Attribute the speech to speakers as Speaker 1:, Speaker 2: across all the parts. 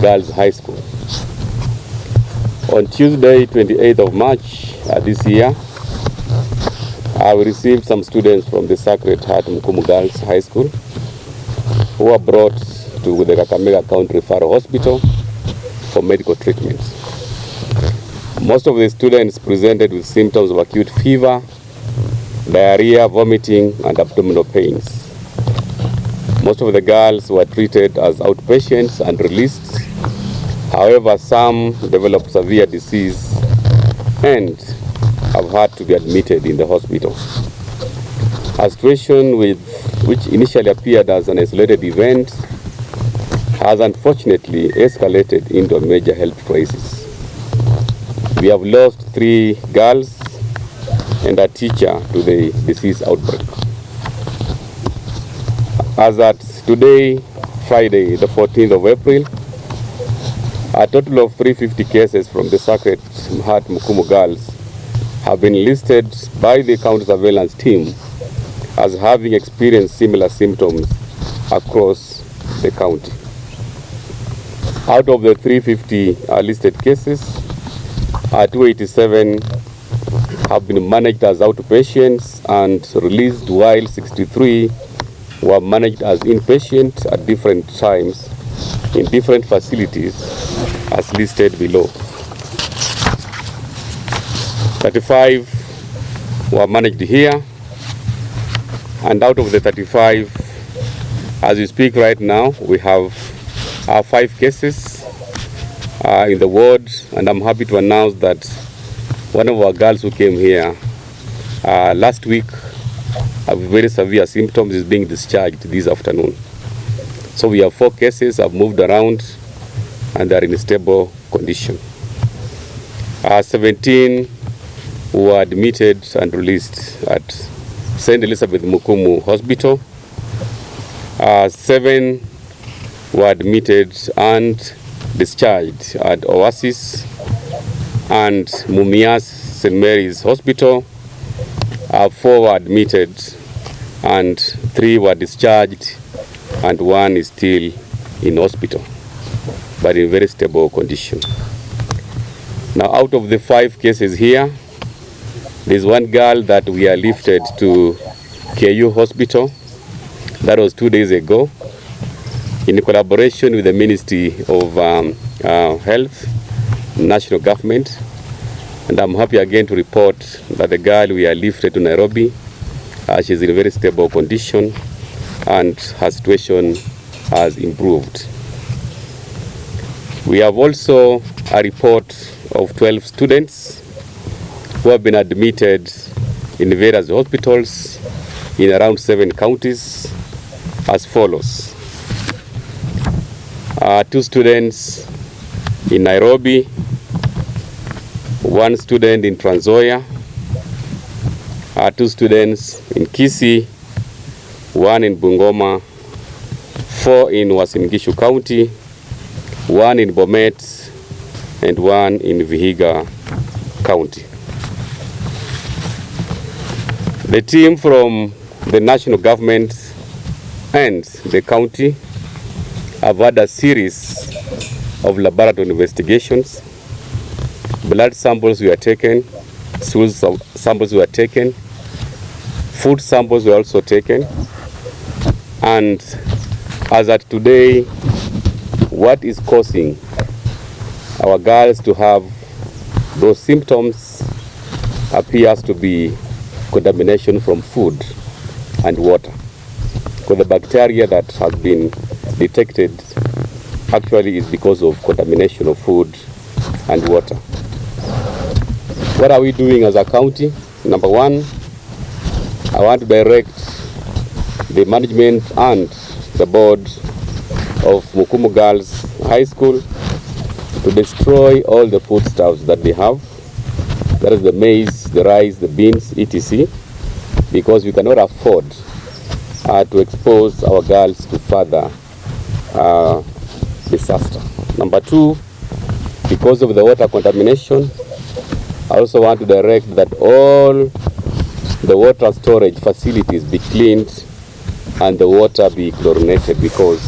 Speaker 1: Girls High School. On Tuesday, 28th of March this year, I received some students from the Sacred Heart Mukumu Girls High School who were brought to the Kakamega County Referral Hospital for medical treatment. Most of the students presented with symptoms of acute fever, diarrhea, vomiting, and abdominal pains. Most of the girls were treated as outpatients and released. However, some developed severe disease and have had to be admitted in the hospital. A situation which initially appeared as an isolated event has unfortunately escalated into a major health crisis. We have lost 3 girls and a teacher to the disease outbreak. As at today, Friday, the 14th of April, a total of 350 cases from the Sacred Heart Mukumu Girls have been listed by the county surveillance team as having experienced similar symptoms across the county. Out of the 350 listed cases, 287 have been managed as outpatients and released, while 63 were managed as inpatient at different times in different facilities as listed below. 35 were managed here, and out of the 35, as we speak right now, we have 5 cases in the ward, and I'm happy to announce that one of our girls who came here last week have very severe symptoms is being discharged this afternoon. So we have 4 cases have moved around and they are in a stable condition. 17 were admitted and released at St. Elizabeth Mukumu Hospital. 7 were admitted and discharged at Oasis and Mumias St. Mary's Hospital. 4 were admitted and 3 were discharged, and 1 is still in hospital, but in very stable condition. Now, out of the 5 cases here, there's 1 girl that we are lifted to KU Hospital. That was 2 days ago, in collaboration with the Ministry of Health, National Government. And I'm happy again to report that the girl we are lifted to Nairobi, she's in a very stable condition and her situation has improved. We have also a report of 12 students who have been admitted in various hospitals in around 7 counties as follows. 2 students in Nairobi, 1 student in Trans Nzoia, 2 students in Kisii, 1 in Bungoma, 4 in Uasin Gishu County, 1 in Bomet, and 1 in Vihiga County. The team from the national government and the county have had a series of laboratory investigations. Blood samples were taken, stool samples were taken, food samples were also taken, and as at today, what is causing our girls to have those symptoms appears to be contamination from food and water. Because the bacteria that has been detected actually is because of contamination of food and water. What are we doing as a county? Number 1, I want to direct the management and the board of Mukumu Girls High School to destroy all the foodstuffs that they have. That is the maize, the rice, the beans, etc. Because we cannot afford to expose our girls to further disaster. Number 2, because of the water contamination, I also want to direct that all the water storage facilities be cleaned and the water be chlorinated, because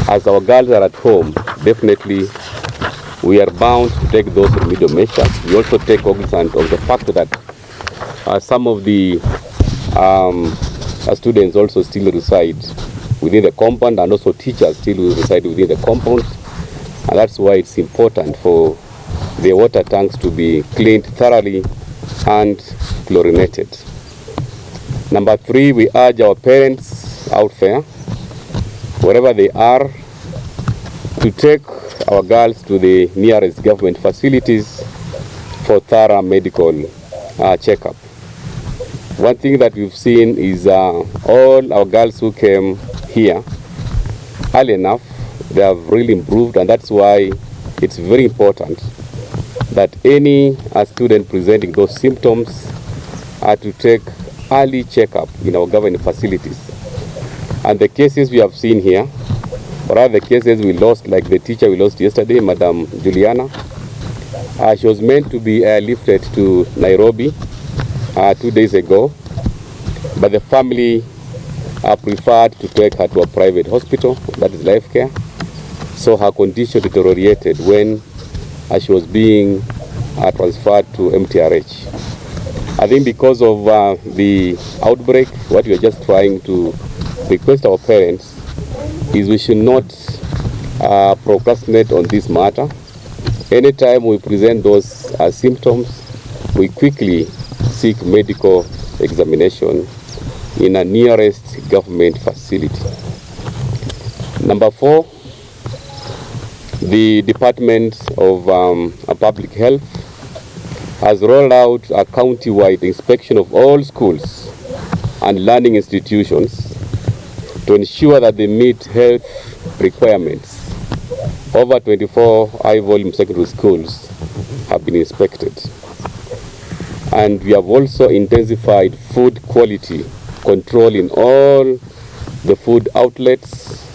Speaker 1: as our girls are at home, definitely we are bound to take those remedial measures. We also take cognizance of the fact that some of the students also still reside within the compound, and also teachers still reside within the compound. And that's why it's important for the water tanks to be cleaned thoroughly and chlorinated. Number 3, we urge our parents out there, wherever they are, to take our girls to the nearest government facilities for thorough medical checkup. One thing that we've seen is all our girls who came here early enough, they have really improved, and that's why it's very important that any student presenting those symptoms are to take early checkup in our government facilities. And the cases we have seen here, or other cases we lost, like the teacher we lost yesterday, Madam Juliana, she was meant to be lifted to Nairobi 2 days ago, but the family preferred to take her to a private hospital, that is Life Care. So her condition deteriorated when she was being transferred to MTRH. I think because of the outbreak, what we are just trying to request our parents is we should not procrastinate on this matter. Anytime we present those symptoms, we quickly seek medical examination in a nearest government facility. Number 4, the Department of Public Health has rolled out a county-wide inspection of all schools and learning institutions to ensure that they meet health requirements. Over 24 high-volume secondary schools have been inspected. And we have also intensified food quality control in all the food outlets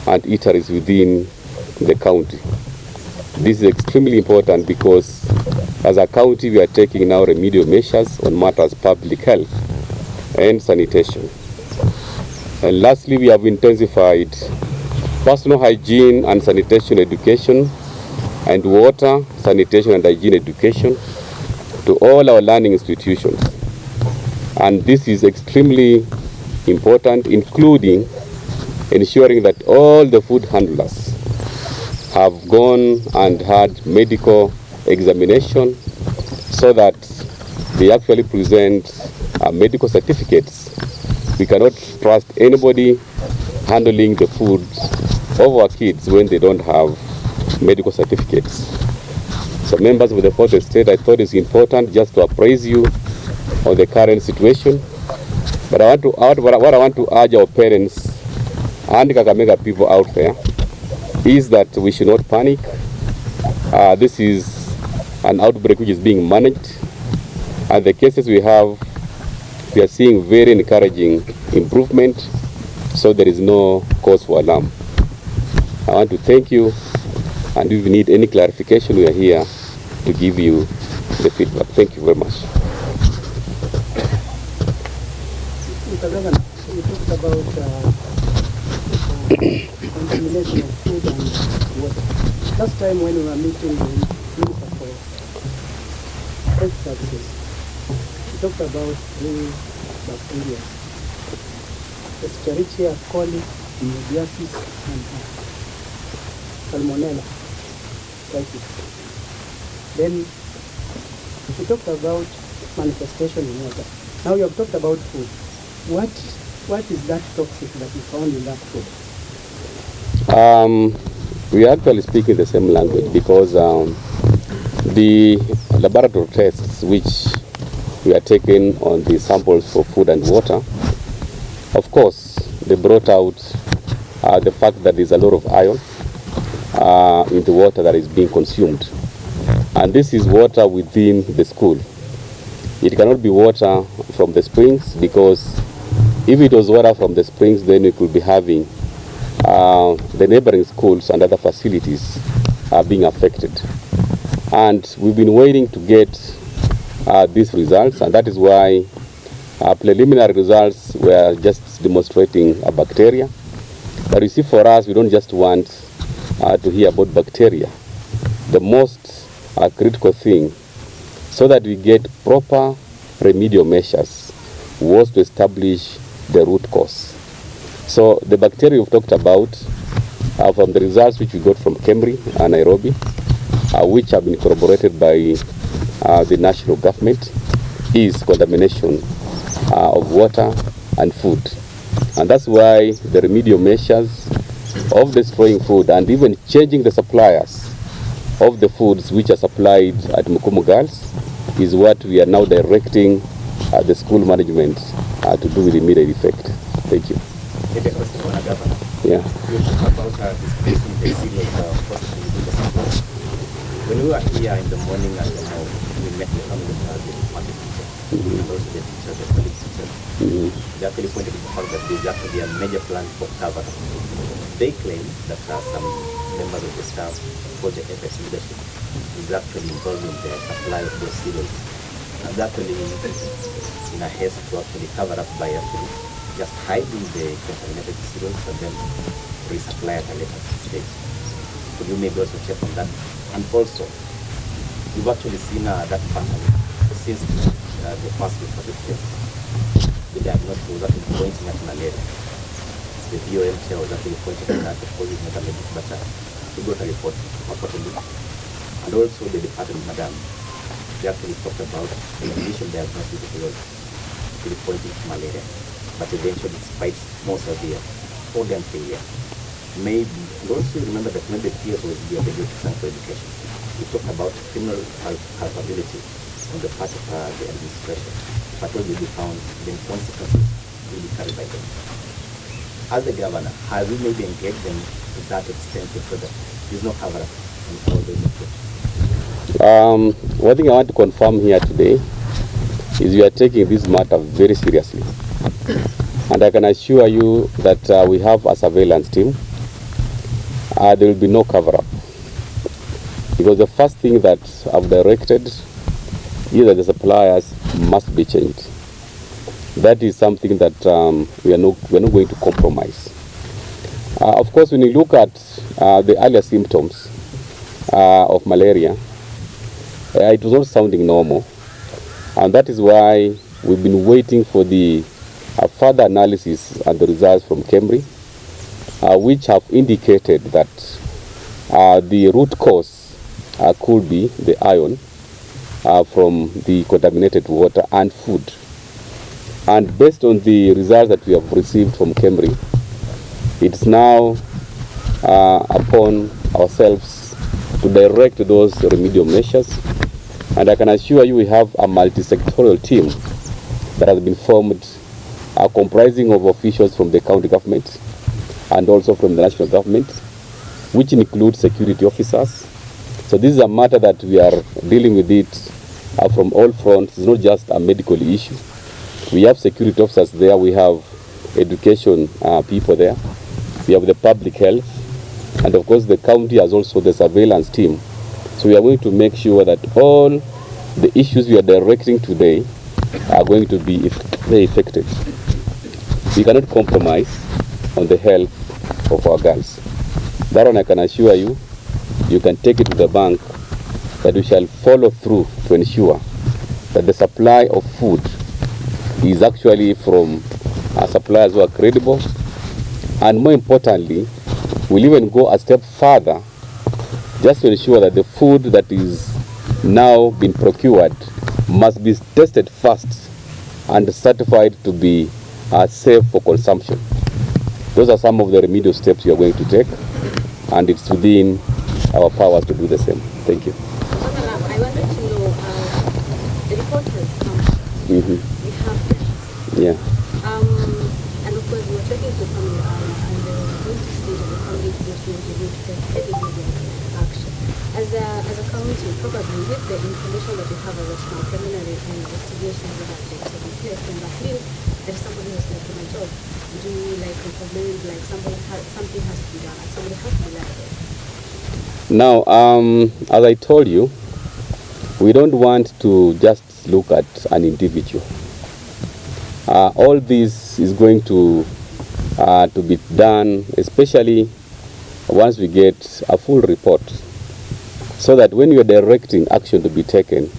Speaker 1: and eateries within the county. This is extremely important because as a county we are taking now remedial measures on matters public health and sanitation. And lastly, we have intensified personal hygiene and sanitation education and water, sanitation and hygiene education to all our learning institutions. And this is extremely important, including ensuring that all the food handlers have gone and had medical examination so that they actually present medical certificates. We cannot trust anybody handling the food of our kids when they don't have medical certificates. So members of the fourth estate, I thought it's important just to appraise you on the current situation. But what I want to urge our parents and Kakamega people out there is that we should not panic. This is an outbreak which is being managed, and the cases we have, we are seeing very encouraging improvement, so there is no cause for alarm. I want to thank you, and if you need any clarification, we are here to give you the feedback. Thank you very much.
Speaker 2: Mr. Governor, you talked about contamination of food and water. Last time when we were meeting the Minister for Health Services, we talked about 3 bacteria: Escherichia coli, Monobiasis, and Salmonella typhus. Then we talked about manifestation in water. Now you have talked about food. What is that toxic that you found in that food?
Speaker 1: We are actually speaking the same language because the laboratory tests which we are taking on the samples for food and water, of course, they brought out the fact that there's a lot of iron in the water that is being consumed. And this is water within the school. It cannot be water from the springs, because if it was water from the springs, then we could be having the neighboring schools and other facilities are being affected. And we've been waiting to get these results, and that is why preliminary results were just demonstrating a bacteria. But you see, for us, we don't just want to hear about bacteria. The most critical thing, so that we get proper remedial measures, was to establish the root cause. So the bacteria we've talked about, from the results which we got from Kemri and Nairobi, which have been corroborated by the national government, is contamination of water and food. And that's why the remedial measures of destroying food and even changing the suppliers of the foods which are supplied at Mukumu Girls is what we are now directing the school management to do with immediate effect. Thank you.
Speaker 3: Maybe a question for the governor.
Speaker 1: Yeah.
Speaker 3: You talk about displacing the serious possibly with the supply. When we were here in the morning and we met the family of the department teacher, and also the teachers, the college teachers, they actually pointed to the fact that there is actually a major plan for cover. They claim that some members of the staff for the FS leadership is actually involved in the supply of those cereals. And actually in a haste to actually cover up by actually just hiding the contaminated cereals and then resupply at a later stage. Could you maybe also check on that? And also, we've actually seen that pattern since the first reported case. The diagnosis was actually pointing at malaria. The BOM chair was actually pointing at that, of course it's not a medic, but we got a report reportedly. And also the department, madam, they actually talked about the initial diagnosis was really pointing to malaria, but eventually it's quite more severe, organ failure. Maybe, and also remember that when the PS was the ability to for education, we talked about criminal culpability on the part of the administration, but what will be found, then consequences will be carried by them. As the governor, have we maybe engaged them to that extent so that there's no cover-up on all those approaches?
Speaker 1: One thing I want to confirm here today is we are taking this matter very seriously. And I can assure you that we have a surveillance team. There will be no cover-up. Because the first thing that I've directed is that the suppliers must be changed. That is something that we're not going to compromise. Of course, when you look at the earlier symptoms of malaria, it was not sounding normal. And that is why we've been waiting for the further analysis and the results from Kemri, which have indicated that the root cause could be the iron from the contaminated water and food. And based on the results that we have received from Kemri, it's now upon ourselves to direct those remedial measures. And I can assure you we have a multi-sectorial team that has been formed, comprising of officials from the county government and also from the national government, which includes security officers. So this is a matter that we are dealing with it from all fronts. It's not just a medical issue. We have security officers there, we have education people there, we have the public health, and of course the county has also the surveillance team. So we are going to make sure that all the issues we are directing today are going to be very effective. We cannot compromise on the health of our girls. That one I can assure you, you can take it to the bank, that we shall follow through to ensure that the supply of food is actually from our suppliers who are credible, and more importantly, we'll even go a step further just to ensure that the food that is now being procured must be tested first and certified to be safe for consumption. Those are some of the remedial steps we are going to take, and it's within our powers to do the same. Thank you.
Speaker 4: I wanted to know, the report has come. We have this.
Speaker 1: Yeah.
Speaker 4: And of course, we were talking to family and they were going to state of the family to take very immediate action. As a county, probably with the information that we have as of now, preliminary investigations that have taken place, and at least there's somebody who's taken a job. Do you recommend something has to be done and somebody has to be liable?
Speaker 1: Now, as I told you, we don't want to just look at an individual. All this is going to to be done, especially once we get a full report, so that when you are directing action to be taken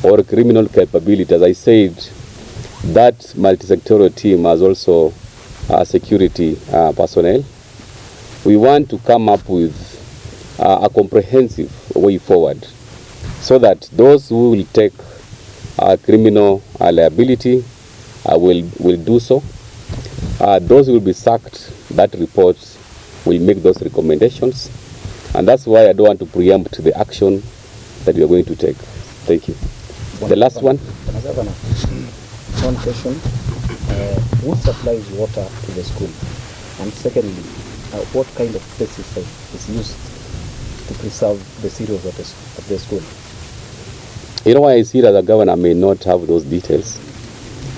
Speaker 1: or criminal capability, as I said, that multi-sectorial team has also security personnel. We want to come up with a comprehensive way forward, so that those who will take criminal liability will do so. Those who will be sacked, that report will make those recommendations. And that's why I don't want to preempt the action that we are going to take. Thank you. The last one.
Speaker 5: One question. Who supplies water to the school? And secondly, what kind of pesticide is used to preserve the cereals at the school?
Speaker 1: You know why I see that the governor may not have those details.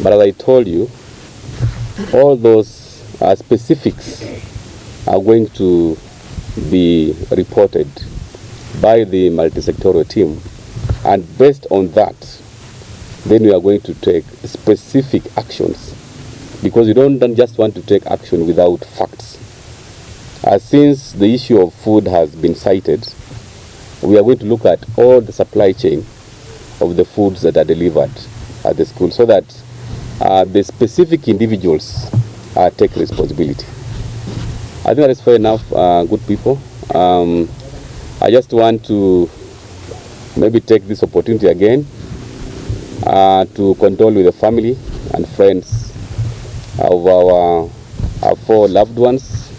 Speaker 1: But as I told you, all those specifics are going to be reported by the multi-sectorial team, and based on that, then we are going to take specific actions, because we don't just want to take action without facts. Since the issue of food has been cited, we are going to look at all the supply chain of the foods that are delivered at the school, so that the specific individuals take responsibility. I think that is fair enough, good people. I just want to maybe take this opportunity again to condole with the family and friends of our 4 loved ones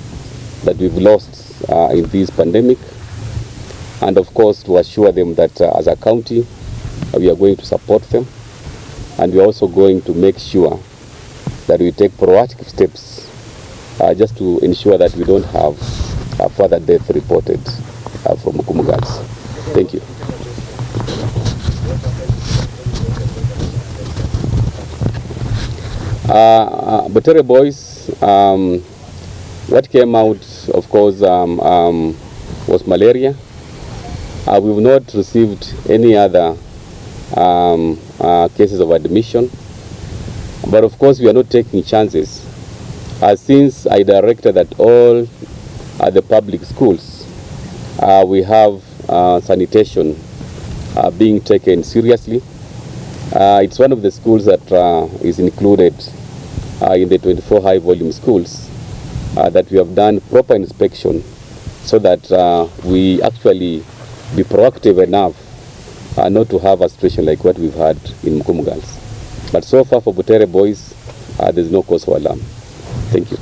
Speaker 1: that we've lost in this pandemic, and of course to assure them that as a county we are going to support them, and we are also going to make sure that we take proactive steps just to ensure that we don't have further death reported from Mukumu girls. Thank you. Butere boys, what came out, of course, was malaria. We've not received any other cases of admission, but of course we are not taking chances. Since I directed that all the public schools, we have sanitation being taken seriously. It's one of the schools that is included in the 24 high volume schools that we have done proper inspection, so that we actually be proactive enough not to have a situation like what we've had in Mukumu girls. But so far for Butere boys, there's no cause for alarm. Thank you.